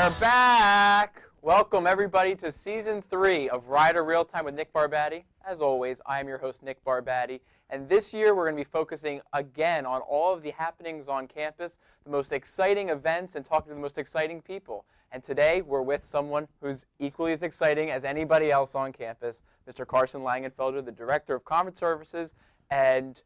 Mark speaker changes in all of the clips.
Speaker 1: We're back! Welcome everybody to Season 3 of Rider Real Time with Nick Barbatti. As always, I am your host, Nick Barbatti. And this year we're going to be focusing again on all of the happenings on campus, the most exciting events, and talking to the most exciting people. And today we're with someone who's equally as exciting as anybody else on campus, Mr. Carson Langenfelder, the Director of Conference Services and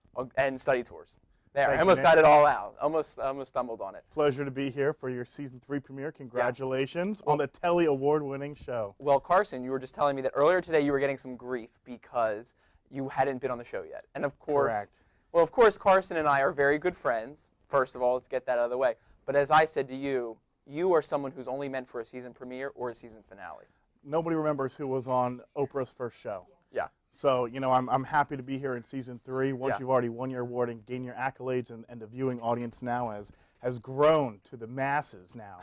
Speaker 1: Study Tours. There, I almost got it all out. Almost stumbled on it.
Speaker 2: Pleasure to be here for your Season 3 premiere. Congratulations on the Telly Award-winning show.
Speaker 1: Well, Carson, you were just telling me that earlier today you were getting some grief because you hadn't been on the show yet. And of course,
Speaker 2: correct.
Speaker 1: Well, of course, Carson and I are very good friends. First of all, let's get that out of the way. But as I said to you, you are someone who's only meant for a season premiere or a season finale.
Speaker 2: Nobody remembers who was on Oprah's first show.
Speaker 1: Yeah.
Speaker 2: So, you know, I'm happy to be here in Season 3. Once
Speaker 1: Yeah.
Speaker 2: you've already won your award and gained your accolades, and the viewing audience now has grown to the masses now.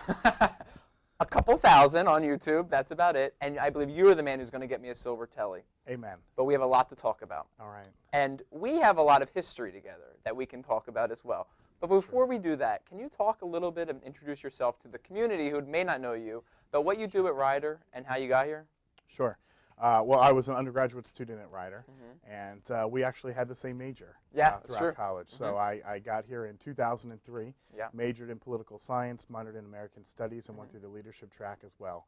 Speaker 1: A couple thousand on YouTube, that's about it. And I believe you are the man who's going to get me a silver telly.
Speaker 2: Amen.
Speaker 1: But we have a lot to talk about.
Speaker 2: All right.
Speaker 1: And we have a lot of history together that we can talk about as well. But before we do that, can you talk a little bit and introduce yourself to the community who may not know you, about what you do at Rider and how you got here?
Speaker 2: Sure. Well, I was an undergraduate student at Rider, and we actually had the same major throughout college. So I got here in 2003, majored in political science, minored in American studies, and went through the leadership track as well.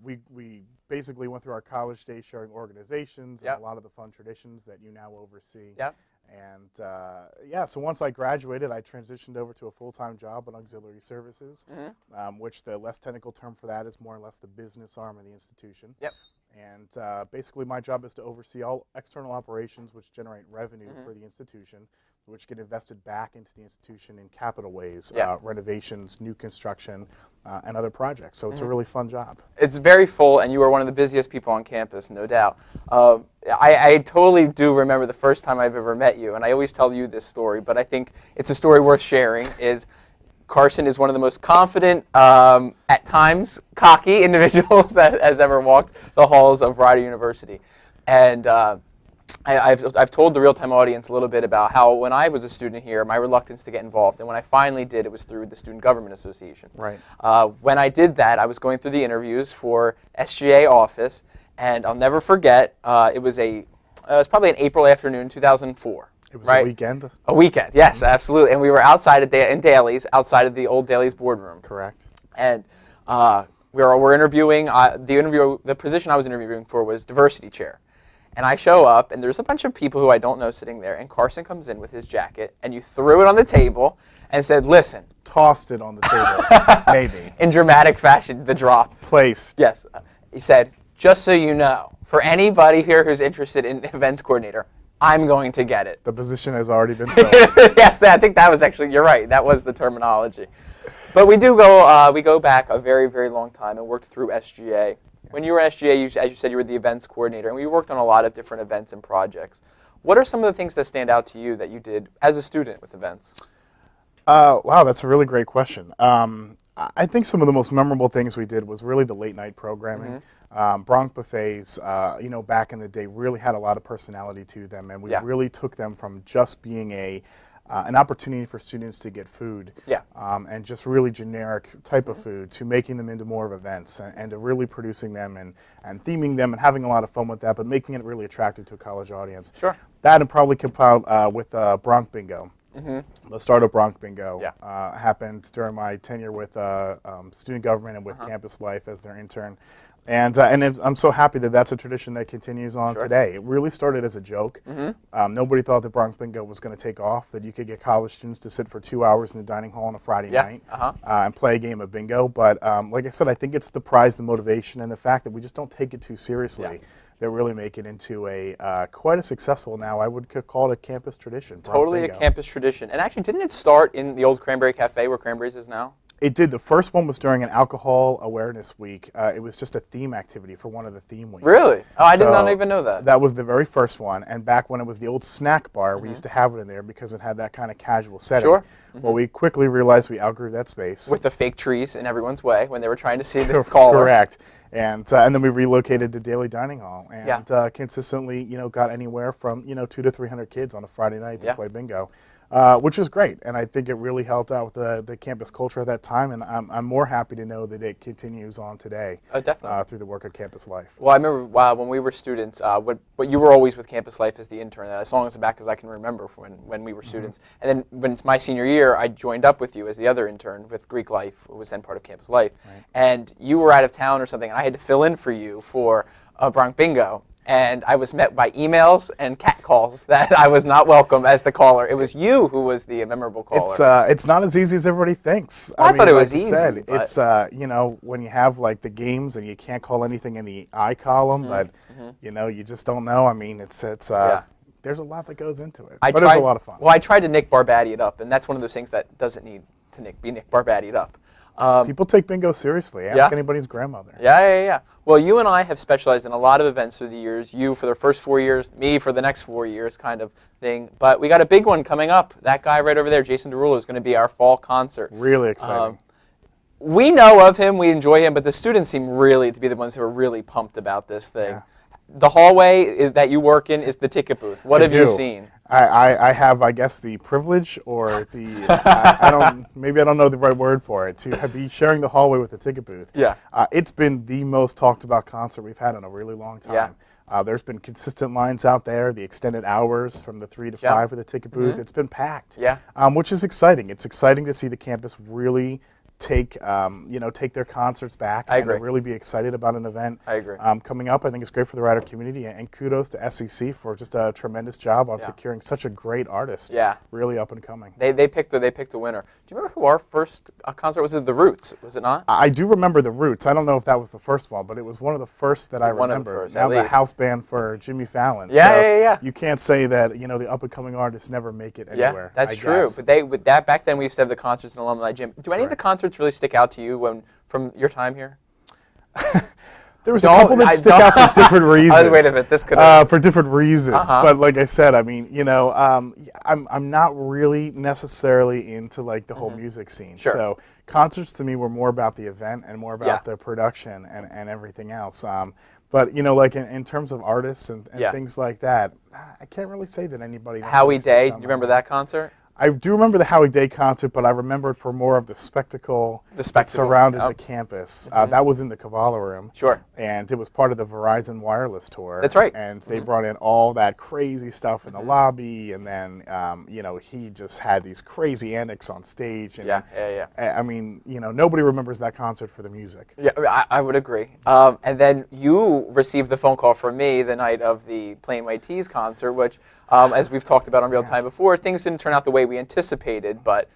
Speaker 2: We basically went through our college days sharing organizations and a lot of the fun traditions that you now oversee. And so once I graduated, I transitioned over to a full-time job in auxiliary services, which the less technical term for that is more or less the business arm of the institution. And basically my job is to oversee all external operations which generate revenue for the institution, which get invested back into the institution in capital ways, renovations, new construction, and other projects. So it's a really fun job.
Speaker 1: It's very full, and you are one of the busiest people on campus, no doubt. I totally do remember the first time I've ever met you, and I always tell you this story, but I think it's a story worth sharing, is Carson is one of the most confident, at times cocky individuals that has ever walked the halls of Rider University. And I've told the real-time audience a little bit about how when I was a student here, my reluctance to get involved. And when I finally did, it was through the Student Government Association.
Speaker 2: Right.
Speaker 1: When I did that, I was going through the interviews for SGA office, and I'll never forget, it was probably an April afternoon, 2004.
Speaker 2: It was a weekend?
Speaker 1: A weekend, yes, absolutely. And we were outside in Daly's, outside of the old Daly's boardroom.
Speaker 2: Correct.
Speaker 1: And we're interviewing, the position I was interviewing for was diversity chair. And I show up, and there's a bunch of people who I don't know sitting there, and Carson comes in with his jacket, and you threw it on the table and said, listen.
Speaker 2: Tossed it on the table, maybe.
Speaker 1: In dramatic fashion, the drop.
Speaker 2: Placed.
Speaker 1: Yes. He said, just so you know, for anybody here who's interested in events coordinator, I'm going to get it.
Speaker 2: The position has already been filled.
Speaker 1: Yes, I think that was actually, you're right, that was the terminology. But we go back a very, very long time and worked through SGA. When you were at SGA, as you said, you were the events coordinator, and we worked on a lot of different events and projects. What are some of the things that stand out to you that you did as a student with events?
Speaker 2: Wow, that's a really great question. I think some of the most memorable things we did was really the late night programming. Bronx buffets, back in the day really had a lot of personality to them, and we really took them from just being an opportunity for students to get food and just really generic type of food to making them into more of events and to really producing them and theming them and having a lot of fun with that, but making it really attractive to a college audience.
Speaker 1: Sure.
Speaker 2: That and probably compiled with Bronx Bingo. The start of Bronx Bingo happened during my tenure with student government and with Campus Life as their intern. And I'm so happy that that's a tradition that continues on today. It really started as a joke. Nobody thought that Bronx Bingo was going to take off, that you could get college students to sit for 2 hours in the dining hall on a Friday night and play a game of bingo. But like I said, I think it's the prize, the motivation, and the fact that we just don't take it too seriously that really make it into a quite a successful, now I would call it a campus tradition.
Speaker 1: Totally a campus tradition. And actually, didn't it start in the old Cranberry Cafe where Cranberry's is now?
Speaker 2: It did. The first one was during an alcohol awareness week. It was just a theme activity for one of the theme weeks.
Speaker 1: Really? Oh, I did not even know that.
Speaker 2: That was the very first one. And back when it was the old snack bar, we used to have it in there because it had that kind of casual setting. Sure. Well, we quickly realized we outgrew that space.
Speaker 1: With the fake trees in everyone's way when they were trying to see the caller.
Speaker 2: Correct. And then we relocated to Daily Dining Hall and consistently, got anywhere from 200 to 300 kids on a Friday night to play bingo. which was great. And I think it really helped out with the campus culture at that time. And I'm more happy to know that it continues on today.
Speaker 1: Oh, definitely.
Speaker 2: Through the work of Campus Life.
Speaker 1: Well, I remember when we were students, what you were always with Campus Life as the intern, as long as back as I can remember when we were students. And then when it's my senior year, I joined up with you as the other intern with Greek Life, who was then part of Campus Life. Right. And you were out of town or something, and I had to fill in for you for a Bronx Bingo. And I was met by emails and catcalls that I was not welcome as the caller. It was you who was the memorable caller.
Speaker 2: It's not as easy as everybody thinks.
Speaker 1: Well, I thought it was easy.
Speaker 2: It's you know, when you have like the games and you can't call anything in the I column, but you know, you just don't know. I mean, it's there's a lot that goes into it, but it's a lot of fun.
Speaker 1: Well, I tried to Nick Barbati it up, and that's one of those things that doesn't need to be Nick Barbati'd up.
Speaker 2: People take bingo seriously. Ask anybody's grandmother.
Speaker 1: Yeah. Well, you and I have specialized in a lot of events through the years. You for the first 4 years, me for the next 4 years kind of thing. But we got a big one coming up. That guy right over there, Jason Derulo, is going to be our fall concert.
Speaker 2: Really exciting.
Speaker 1: We know of him, we enjoy him, but the students seem really to be the ones who are really pumped about this thing. Yeah. The hallway that you work in is the ticket booth. What have you seen?
Speaker 2: I have, I guess, the privilege or the, maybe I don't know the right word for it, to be sharing the hallway with the ticket booth.
Speaker 1: Yeah.
Speaker 2: It's been the most talked about concert we've had in a really long time. Yeah. There's been consistent lines out there, the extended hours from the 3 to 5 for the ticket booth. It's been packed.
Speaker 1: Yeah.
Speaker 2: Which is exciting. It's exciting to see the campus really take their concerts back and really be excited about an event coming up. I think it's great for the Rider community, and kudos to SEC for just a tremendous job on securing such a great artist.
Speaker 1: Yeah,
Speaker 2: really up and coming.
Speaker 1: They picked a winner. Do you remember who our first concert was? It The Roots, was it not?
Speaker 2: I do remember The Roots. I don't know if that was the first one, but it was one of the first that I remember. Now the house band for Jimmy Fallon.
Speaker 1: Yeah.
Speaker 2: You can't say that the up and coming artists never make it anywhere.
Speaker 1: Yeah, that's true. But back then we used to have the concerts in Alumni Gym. Do any of the concerts really stick out to you from your time here?
Speaker 2: There was a couple that stick out for different reasons.
Speaker 1: Wait a minute, this could
Speaker 2: for different reasons. But like I said, I mean, I'm not really necessarily into like the whole music scene.
Speaker 1: Sure.
Speaker 2: So concerts to me were more about the event and more about the production and everything else. But like in terms of artists and things like that, I can't really say that anybody.
Speaker 1: Howie Day, do you remember that concert?
Speaker 2: I do remember the Howie Day concert, but I remember it for more of the spectacle that surrounded the campus. That was in the Cavallo Room.
Speaker 1: Sure.
Speaker 2: And it was part of the Verizon Wireless Tour.
Speaker 1: That's right.
Speaker 2: And they brought in all that crazy stuff in the lobby, and then, he just had these crazy antics on stage. And, I mean, nobody remembers that concert for the music.
Speaker 1: Yeah, I would agree. And then you received the phone call from me the night of the Plain White T's concert, which, as we've talked about on Real Time before, things didn't turn out the way we anticipated, but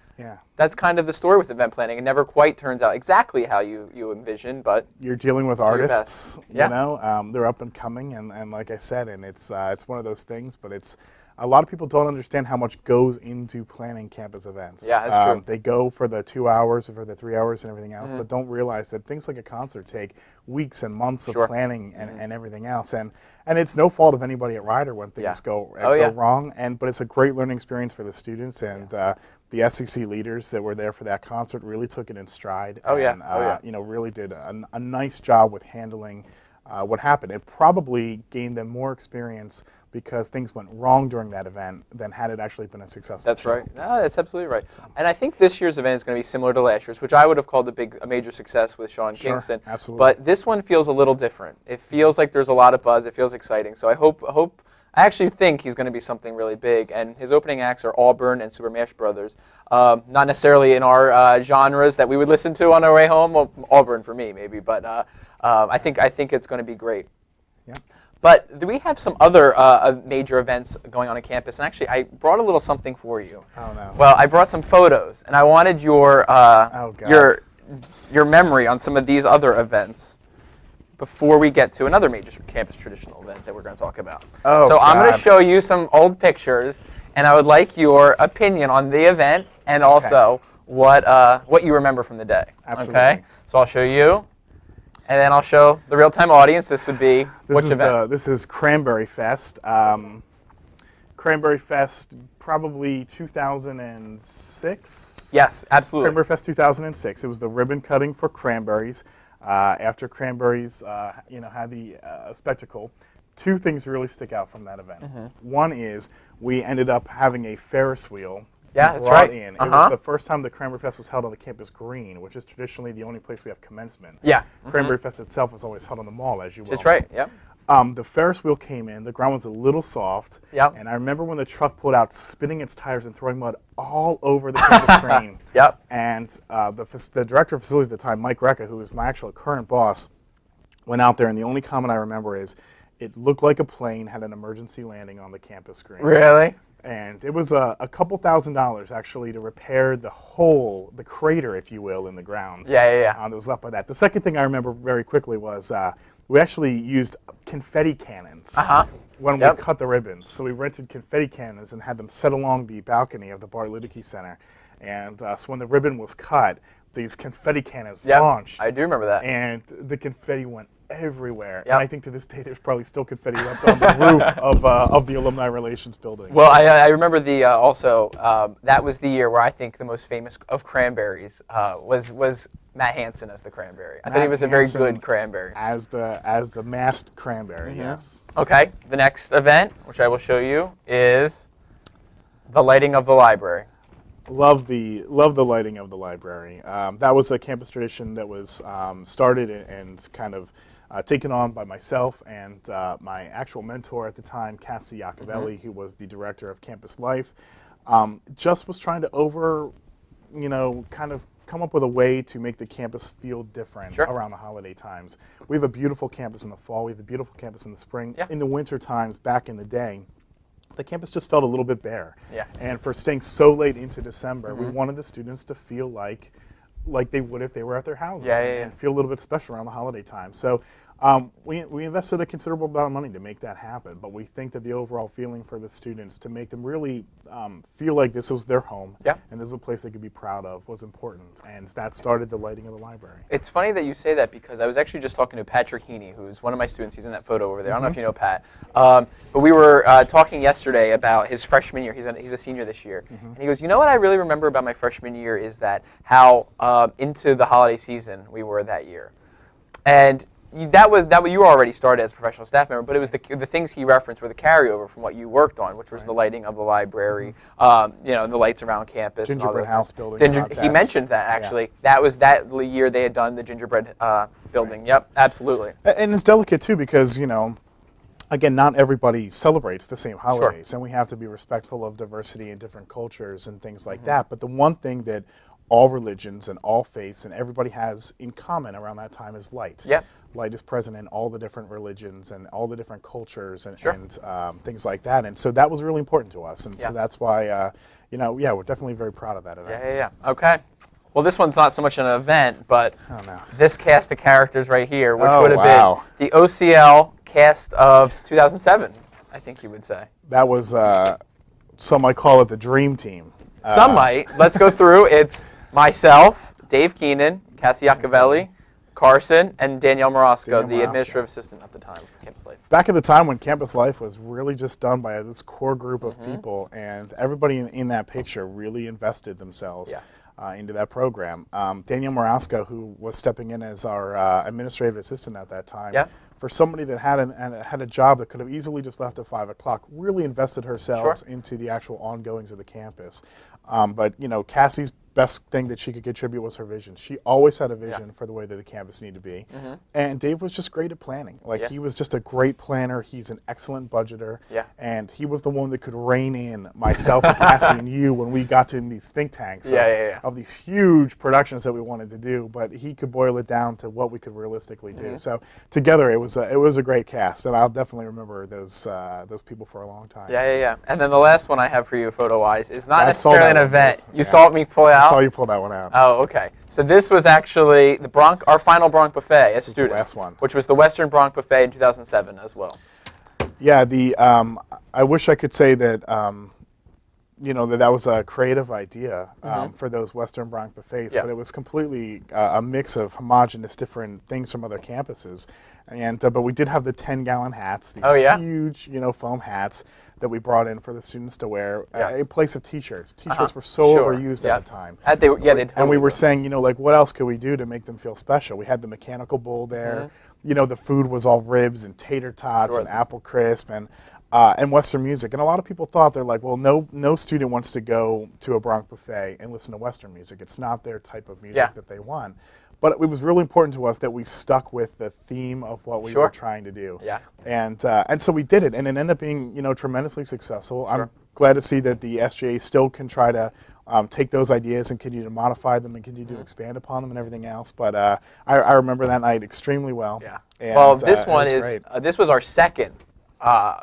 Speaker 1: that's kind of the story with event planning. It never quite turns out exactly how you envision, but
Speaker 2: you're dealing with artists, they're up and coming, and like I said, and it's one of those things, but it's a lot of people don't understand how much goes into planning campus events.
Speaker 1: Yeah, that's true.
Speaker 2: They go for the 2 hours or for the 3 hours and everything else, but don't realize that things like a concert take weeks and months of planning and everything else. And it's no fault of anybody at Rider when things go wrong. But it's a great learning experience for the students, and the SEC leaders that were there for that concert really took it in stride. Really did a nice job with handling what happened. It probably gained them more experience because things went wrong during that event than had it actually been a successful
Speaker 1: That's right. No, that's absolutely right. And I think this year's event is going to be similar to last year's, which I would have called a major success with Sean Kingston.
Speaker 2: Absolutely.
Speaker 1: But this one feels a little different. It feels like there's a lot of buzz. It feels exciting. So I actually think he's going to be something really big. And his opening acts are Auburn and Super Mash Brothers. Not necessarily in our genres that we would listen to on our way home. Well, Auburn for me, maybe. But I think it's going to be great.
Speaker 2: Yeah.
Speaker 1: But we have some other major events going on campus, and actually, I brought a little something for you.
Speaker 2: Oh no!
Speaker 1: Well, I brought some photos, and I wanted your memory on some of these other events before we get to another major campus traditional event that we're going to talk about.
Speaker 2: Oh,
Speaker 1: so I'm going to show you some old pictures, and I would like your opinion on the event and also what you remember from the day.
Speaker 2: Absolutely.
Speaker 1: Okay. So I'll show you. And then I'll show the real-time audience. This would be which event?
Speaker 2: This is Cranberry Fest. Cranberry Fest, probably 2006.
Speaker 1: Yes, absolutely.
Speaker 2: Cranberry Fest 2006. It was the ribbon cutting for Cranberries. After Cranberries, had the spectacle. Two things really stick out from that event. One is we ended up having a Ferris wheel
Speaker 1: Yeah, that's right.
Speaker 2: In. It was the first time the Cranberry Fest was held on the campus green, which is traditionally the only place we have commencement.
Speaker 1: Yeah.
Speaker 2: Cranberry Fest itself was always held on the mall, as you will.
Speaker 1: That's right, yep.
Speaker 2: The Ferris wheel came in, the ground was a little soft, and I remember when the truck pulled out, spinning its tires and throwing mud all over the campus green.
Speaker 1: Yep.
Speaker 2: And the director of facilities at the time, Mike Recca, who was my actual current boss, went out there, and the only comment I remember is, it looked like a plane had an emergency landing on the campus green.
Speaker 1: Really?
Speaker 2: And it was a couple $1,000s actually to repair the hole, the crater, if you will, in the ground.
Speaker 1: That
Speaker 2: was left by that. The second thing I remember very quickly was we actually used confetti cannons when we cut the ribbons. So we rented confetti cannons and had them set along the balcony of the Bart Luedeke Center. And so when the ribbon was cut, these confetti cannons launched.
Speaker 1: I do remember that.
Speaker 2: And the confetti went everywhere. And I think to this day there's probably still confetti left on the roof of the Alumni Relations building.
Speaker 1: Well, I remember the also that was the year where I think the most famous of cranberries was Matt Hansen as the cranberry. I thought he was a very good cranberry.
Speaker 2: As the masked cranberry, yes.
Speaker 1: Okay, the next event, which I will show you, is the lighting of the library.
Speaker 2: Love the lighting of the library. That was a campus tradition that was started and kind of taken on by myself and my actual mentor at the time, Cassie Iacovelli, who was the director of Campus Life. Just was trying to kind of come up with a way to make the campus feel different around the holiday times. We have a beautiful campus in the fall. We have a beautiful campus in the spring. In the winter times, back in the day, the campus just felt a little bit bare. And for staying so late into December, we wanted the students to feel like they would if they were at their houses and feel a little bit special around the holiday time. So we invested a considerable amount of money to make that happen, but we think that the overall feeling for the students, to make them really feel like this was their home and this was a place they could be proud of, was important, and that started the lighting of the library.
Speaker 1: It's funny that you say that, because I was actually just talking to Patrick Heaney, who's one of my students. He's in that photo over there. I don't know if you know Pat, but we were talking yesterday about his freshman year. He's a senior this year, and he goes, you know what I really remember about my freshman year is that how into the holiday season we were that year. And that was you already started as a professional staff member, but it was the things he referenced were the carryover from what you worked on, which was the lighting of the library, the lights around campus,
Speaker 2: gingerbread house building.
Speaker 1: He mentioned that actually. That was that year they had done the gingerbread building. Yep, absolutely.
Speaker 2: And it's delicate too, because again, not everybody celebrates the same holidays, and we have to be respectful of diversity and different cultures and things like that. But the one thing that all religions and all faiths and everybody has in common around that time is light. Light is present in all the different religions and all the different cultures and things like that. And so that was really important to us. And so that's why, we're definitely very proud of that event.
Speaker 1: Okay. Well, this one's not so much an event, but this cast of characters right here, which would have been the OCL cast of 2007, I think you would say.
Speaker 2: That was, some might call it the dream team.
Speaker 1: Some might. Let's go through. It's myself, Dave Keenan, Cassie Iacovelli, Carson, and Danielle Marosco, the administrative assistant at the time of Campus Life.
Speaker 2: Back at the time when Campus Life was really just done by this core group of people, and everybody in that picture really invested themselves into that program. Danielle Marosco, who was stepping in as our administrative assistant at that time, for somebody that had a job that could have easily just left at 5 o'clock, really invested herself into the actual ongoings of the campus. But Cassie's best thing that she could contribute was her vision. She always had a vision for the way that the campus needed to be. And Dave was just great at planning. He was just a great planner. He's an excellent budgeter. And he was the one that could rein in myself and Cassie and you when we got to these think tanks of these huge productions that we wanted to do. But he could boil it down to what we could realistically do. So together it was a great cast, and I'll definitely remember those people for a long time.
Speaker 1: And then the last one I have for you photo-wise is not necessarily an event. You saw me pull it out.
Speaker 2: I saw you pull that one out.
Speaker 1: Oh, okay. So this was actually our final Bronc Buffet as students.
Speaker 2: The last one.
Speaker 1: Which was the Western Bronc Buffet in 2007 as well.
Speaker 2: Yeah, I wish I could say that that was a creative idea for those Western Bronc buffets, but it was completely a mix of homogenous different things from other campuses. And but we did have the 10-gallon hats, these huge, foam hats that we brought in for the students to wear in place of T-shirts. T-shirts were so overused at the time.
Speaker 1: They totally
Speaker 2: and we were saying, what else could we do to make them feel special? We had the mechanical bull there. The food was all ribs and tater tots and apple crisp, and and Western music. And a lot of people thought, they're like, well, no student wants to go to a Bronx buffet and listen to Western music. It's not their type of music that they want. But it was really important to us that we stuck with the theme of what we were trying to do.
Speaker 1: Yeah.
Speaker 2: And so we did it, and it ended up being, tremendously successful. I'm glad to see that the SGA still can try to take those ideas and continue to modify them and continue to expand upon them and everything else. But I remember that night extremely well.
Speaker 1: Yeah.
Speaker 2: And,
Speaker 1: well, this one is
Speaker 2: great.
Speaker 1: This was our second.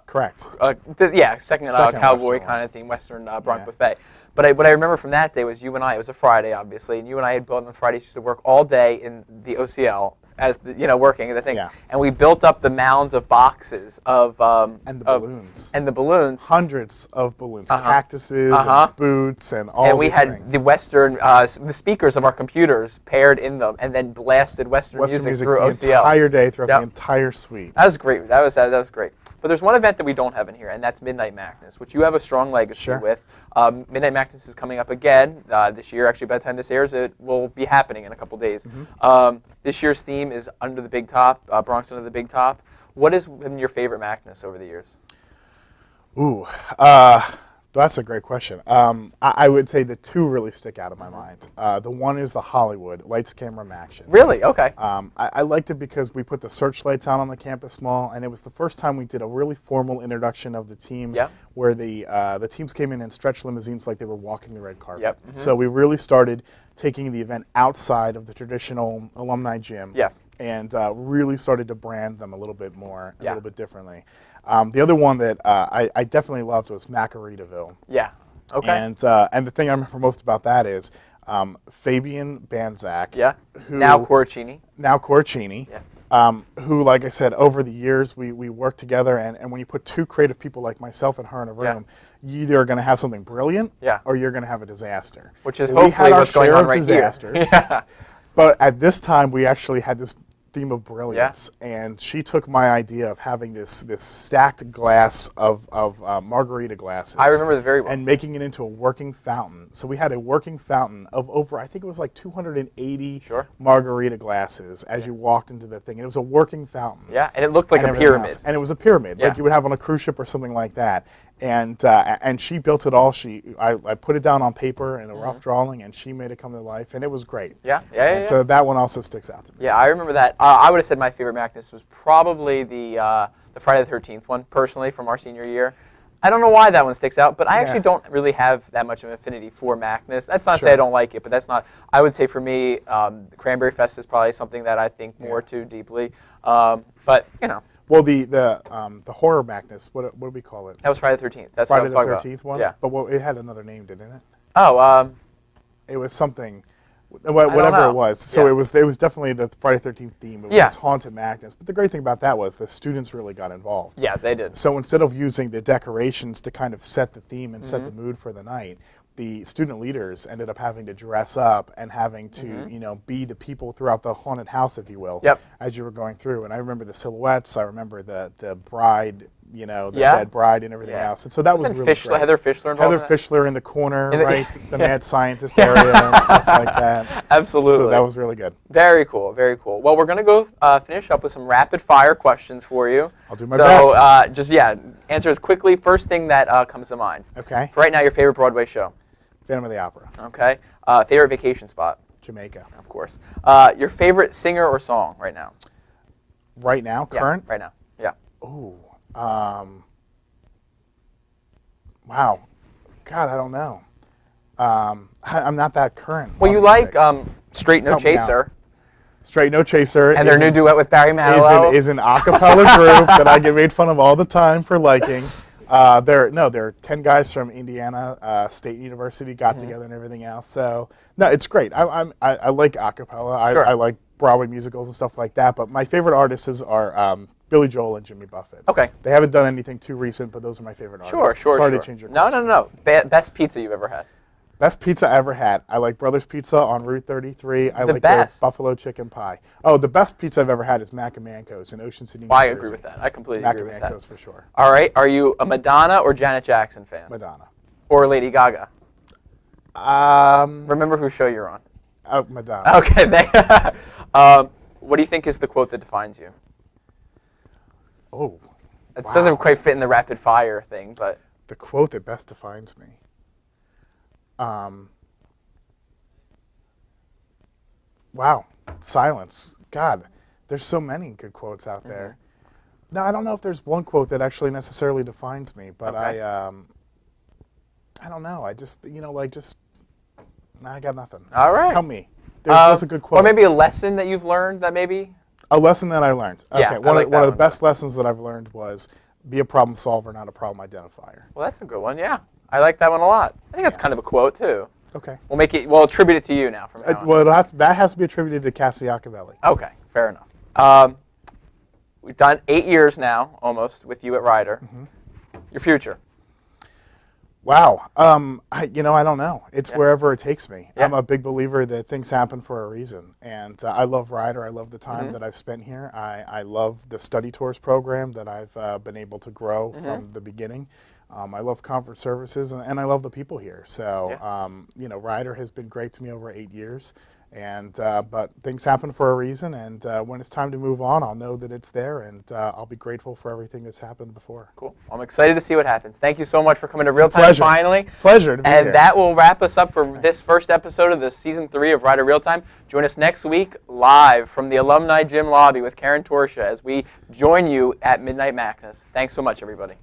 Speaker 2: Correct.
Speaker 1: Second cowboy kind of theme, Western Bronx buffet. But what I remember from that day was you and I. It was a Friday, obviously, and you and I had both on Fridays used to work all day in the OCL as working at the thing. Yeah. And we built up the mounds of boxes of
Speaker 2: and the balloons.
Speaker 1: And the balloons.
Speaker 2: Hundreds of balloons, cactuses, and boots, and all.
Speaker 1: And we had
Speaker 2: things.
Speaker 1: the Western, the speakers of our computers paired in them, and then blasted Western music through
Speaker 2: the
Speaker 1: OCL.
Speaker 2: Entire day throughout the entire suite.
Speaker 1: That was great. That was great. But there's one event that we don't have in here, and that's Midnight Madness, which you have a strong legacy with. Midnight Madness is coming up again this year. Actually, by the time this airs, it will be happening in a couple days. This year's theme is Under the Big Top, Bronx Under the Big Top. What has been your favorite Madness over the years?
Speaker 2: Ooh, that's a great question. I would say the two really stick out of my mind. The one is the Hollywood Lights, Camera, Action.
Speaker 1: Really? Okay.
Speaker 2: I liked it because we put the searchlights out on the campus mall, and it was the first time we did a really formal introduction of the team, where the teams came in stretch limousines like they were walking the red carpet. So we really started taking the event outside of the traditional alumni gym. And really started to brand them a little bit more, a little bit differently. The other one that I definitely loved was Margaritaville.
Speaker 1: Yeah. Okay.
Speaker 2: And the thing I remember most about that is Fabian Banzak.
Speaker 1: Yeah. Now Coracini.
Speaker 2: Yeah. Who, like I said, over the years we worked together, and when you put two creative people like myself and her in a room, you either are going to have something brilliant, or you're going to have a disaster.
Speaker 1: Which is hopefully what's going on right
Speaker 2: disasters. But at this time, we actually had this theme of brilliance, and she took my idea of having this stacked glass of margarita glasses.
Speaker 1: I remember that very well.
Speaker 2: And making it into a working fountain. So we had a working fountain of over, I think it was like 280 margarita glasses as you walked into the thing. And it was a working fountain.
Speaker 1: Yeah, and it looked like a pyramid.
Speaker 2: And it was a pyramid, like you would have on a cruise ship or something like that. And she built it all. I put it down on paper in a rough drawing, and she made it come to life, and it was great. So that one also sticks out to me.
Speaker 1: Yeah, I remember that. I would have said my favorite Madness was probably the Friday the 13th one, personally, from our senior year. I don't know why that one sticks out, but I actually don't really have that much of an affinity for Madness. That's not to say I don't like it, but that's not. I would say for me, the Cranberry Fest is probably something that I think more too deeply. But
Speaker 2: Well, the horror Madness, what do we call it?
Speaker 1: That was Friday the 13th. That's
Speaker 2: Friday the 13th one.
Speaker 1: Yeah,
Speaker 2: but it had another name, didn't it?
Speaker 1: Oh,
Speaker 2: it was something. Whatever it was. So it was definitely the Friday the 13th theme. It was Haunted Madness. But the great thing about that was the students really got involved.
Speaker 1: Yeah, they did.
Speaker 2: So instead of using the decorations to kind of set the theme and set the mood for the night, the student leaders ended up having to dress up and having to, be the people throughout the haunted house, if you will, as you were going through. And I remember the silhouettes. I remember the bride, the dead bride and everything else. And so that was really great.
Speaker 1: Heather Fischler involved
Speaker 2: Heather Fischler in the corner, right? The mad scientist area and stuff like that.
Speaker 1: Absolutely.
Speaker 2: So that was really good.
Speaker 1: Very cool, very cool. Well, we're going to go finish up with some rapid fire questions for you.
Speaker 2: I'll do my best.
Speaker 1: So answer as quickly. First thing that comes to mind.
Speaker 2: Okay.
Speaker 1: For right now, your favorite Broadway show?
Speaker 2: Phantom of the Opera.
Speaker 1: Okay. Favorite vacation spot?
Speaker 2: Jamaica.
Speaker 1: Of course. Your favorite singer or song right now?
Speaker 2: Right now? Current?
Speaker 1: Right now. Yeah.
Speaker 2: Ooh. Wow. God, I don't know. I'm not that current.
Speaker 1: Well, you like Straight No Chaser.
Speaker 2: Straight No Chaser.
Speaker 1: And their new duet with Barry Manilow.
Speaker 2: Is an a cappella group that I get made fun of all the time for liking. They're 10 guys from Indiana State University got together and everything else. So no, it's great. I like a cappella. I like Broadway musicals and stuff like that. But my favorite artists are Billy Joel and Jimmy Buffett.
Speaker 1: Okay.
Speaker 2: They haven't done anything too recent, but those are my favorite artists. Sorry to change your question.
Speaker 1: No. Best pizza you've ever had?
Speaker 2: Best pizza I ever had. I like Brothers Pizza on Route 33. I like their buffalo chicken pie. Oh, the best pizza I've ever had is Mac and Manco's in Ocean City, New Jersey.
Speaker 1: I agree with that. I completely agree with that.
Speaker 2: Mac and Manco's for sure.
Speaker 1: All right. Are you a Madonna or Janet Jackson fan?
Speaker 2: Madonna.
Speaker 1: Or Lady Gaga? Remember whose show you're on.
Speaker 2: Oh, Madonna.
Speaker 1: Okay. What do you think is the quote that defines you?
Speaker 2: Oh,
Speaker 1: It doesn't quite fit in the rapid fire thing, but
Speaker 2: the quote that best defines me. Wow, silence. God, there's so many good quotes out there. No, I don't know if there's one quote that actually necessarily defines me, but I don't know. I just, I got nothing.
Speaker 1: All right.
Speaker 2: Help me. There's a good quote.
Speaker 1: Or maybe a lesson that you've learned that maybe?
Speaker 2: A lesson that I learned. Okay.
Speaker 1: Yeah,
Speaker 2: One of the best lessons that I've learned was be a problem solver, not a problem identifier.
Speaker 1: Well, that's a good one. Yeah, I like that one a lot. I think that's kind of a quote too.
Speaker 2: Okay.
Speaker 1: We'll attribute it to you now from now on.
Speaker 2: Well, that has to be attributed to Cassiacavelli.
Speaker 1: Okay, fair enough. We've done 8 years now, almost, with you at Ryder. Your future?
Speaker 2: Wow. I don't know. It's wherever it takes me.
Speaker 1: Yeah.
Speaker 2: I'm a big believer that things happen for a reason. And I love Ryder. I love the time that I've spent here. I love the study tours program that I've been able to grow from the beginning. I love Comfort Services, and I love the people here. So, Ryder has been great to me over 8 years. And but things happen for a reason, and when it's time to move on, I'll know that it's there, and I'll be grateful for everything that's happened before.
Speaker 1: Cool. I'm excited to see what happens. Thank you so much for coming to Real Time finally.
Speaker 2: Pleasure to be here.
Speaker 1: And that will wrap us up for this first episode of the Season 3 of Ryder Real Time. Join us next week live from the Alumni Gym lobby with Karen Torsha as we join you at Midnight Madness. Thanks so much, everybody.